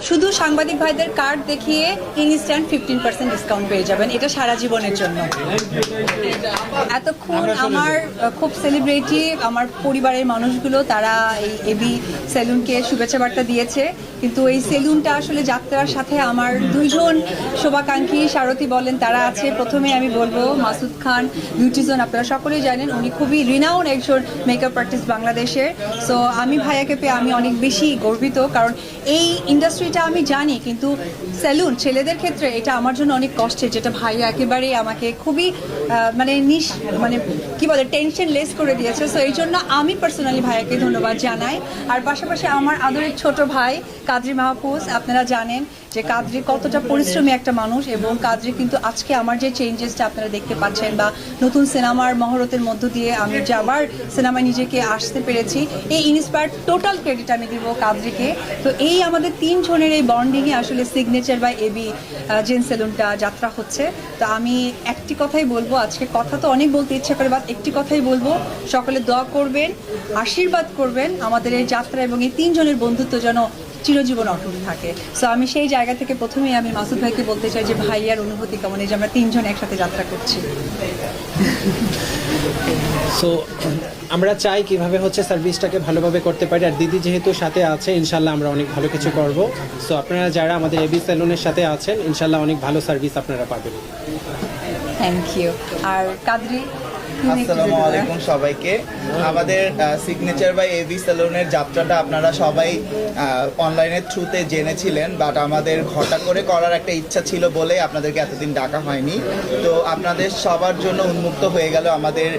শুধু সাংবাদিক ভাইদের কার্ড দেখিয়ে ইনস্ট্যান্ট 15% ডিসকাউন্ট পেয়ে যাবেন, এটা সারা জীবনের জন্য। এতক্ষণ আমার খুব সেলিব্রিটি আমার পরিবারের মানুষগুলো তারা এই এবি সেলুনকে শুভেচ্ছা বার্তা দিয়েছে, কিন্তু এই সেলুনটা আসলে যাত্রার সাথে আমার দুইজন শুভাকাঙ্ক্ষী সারথী বলেন তারা আছে। প্রথমে আমি বলবো মাসুদ খান বিউটিজোন, আপনারা সকলেই জানেন উনি খুবই রিনাউন্ড একজন মেকআপ আর্টিস্ট বাংলাদেশের। সো আমি ভাইয়াকে পেয়ে আমি অনেক বেশি গর্বিত, কারণ এই ইন্ডাস্ট্রিটা আমি জানি, কিন্তু সেলুন ছেলেদের ক্ষেত্রে এটা আমার জন্য অনেক কষ্টের, যেটা ভাইয়া একেবারেই আমাকে খুবই মানে কি বলে টেনশন লেস করে দিয়েছে। সো এই জন্য আমি পার্সোনালি ভাইয়াকে ধন্যবাদ জানাই। আর পাশাপাশি আমার আদরের ছোট ভাই কাদরি মাহফুজ, আপনারা জানেন যে কাদরি কতটা পরিশ্রমী একটা মানুষ, এবং কাদরি কিন্তু আজকে আমার যে চেঞ্জেসটা আপনারা দেখতে পাচ্ছেন বা নতুন সিনেমার মহরতের মধ্য দিয়ে আমি যে আবার সিনেমায় নিজেকে আসতে পেরেছি, এই ইন্সপায়ার টোটাল ক্রেডিট আমি দিব কাদরিকে। তো এই আমাদের তিনজনের এই বন্ডিংয়ে আসলে সিগনেচার বাই এবি জেন সেলুনটা যাত্রা হচ্ছে। তো আমি একটি কথাই বলবো, আজকে কথা তো অনেক বলতে ইচ্ছা করে, বাট একটি কথাই বলবো, সকলে দোয়া করবেন, আশীর্বাদ করবেন আমাদের এই যাত্রা এবং এই তিনজনের বন্ধুত্ব যেন চিরজীবন অটুট থাকে। সো আমি সেই জায়গা থেকে প্রথমেই আমি মাসুদ ভাইকে বলতে চাই যে ভাইয়ার অনুভূতি কেমন, এই যে আমরা তিনজন একসাথে যাত্রা করছি। সো আমরা চাই কিভাবে হচ্ছে সার্ভিসটাকে ভালোভাবে করতে পারি, আর দিদি যেহেতু সাথে আছে ইনশাল্লাহ আমরা অনেক ভালো কিছু করব। সো আপনারা যারা আমাদের এবি সেলুনের সাথে আছেন ইনশাল্লাহ অনেক ভালো সার্ভিস আপনারা পাবেন। Thank you. আর কাদরি, আসসালামু আলাইকুম সবাইকে। আমাদের সিগনেচার বাই এবি সেলুনের যাত্রাটা আপনারা সবাই অনলাইনের থ্রুতে জেনেছিলেন, বাট আমাদের ঘটা করে করার একটা ইচ্ছা ছিল বলে আপনাদেরকে এতদিন ডাকা হয়নি। তো আপনাদের সবার জন্য উন্মুক্ত হয়ে গেল আমাদের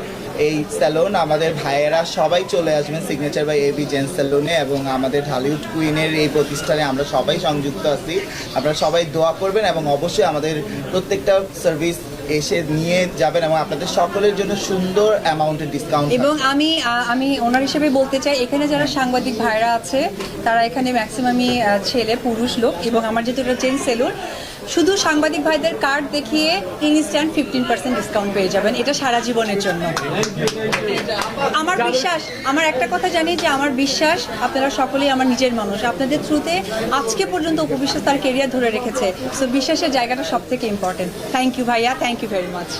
এই সেলুন। আমাদের ভাইয়েরা সবাই চলে আসবেন সিগনেচার বাই এবি জেন্টস সেলুনে, এবং আমাদের ঢালিউড কুইনের এই প্রতিষ্ঠানে আমরা সবাই সংযুক্ত আছি। আপনারা সবাই দোয়া করবেন এবং অবশ্যই আমাদের প্রত্যেকটা সার্ভিস এসে নিয়ে যাবেন, এবং আপনাদের সকলের জন্য সুন্দর অ্যামাউন্টের ডিসকাউন্ট। এবং আমি ওনার হিসেবে বলতে চাই, এখানে যারা সাংবাদিক ভাইরা আছে তারা এখানে ম্যাক্সিমামই ছেলে পুরুষ লোক, এবং আমার যেহেতু এটা চেঞ্জ সেলুন, শুধু সাংবাদিক ভাইদের কার্ড দেখিয়ে ইনস্ট্যান্ট 15% ডিসকাউন্ট পেয়ে যাবেন, এটা সারা জীবনের জন্য। আমার বিশ্বাস, আমার একটা কথা জানি যে আমার বিশ্বাস আপনারা সকলেই আমার নিজের মানুষ, আপনাদের থ্রুতে আজকে পর্যন্ত উপবিশ্বাস তার কেরিয়ার ধরে রেখেছে। সো বিশ্বাসের জায়গাটা সব থেকে ইম্পর্টেন্ট। থ্যাংক ইউ ভাইয়া, থ্যাংক ইউ ভেরি মাচ।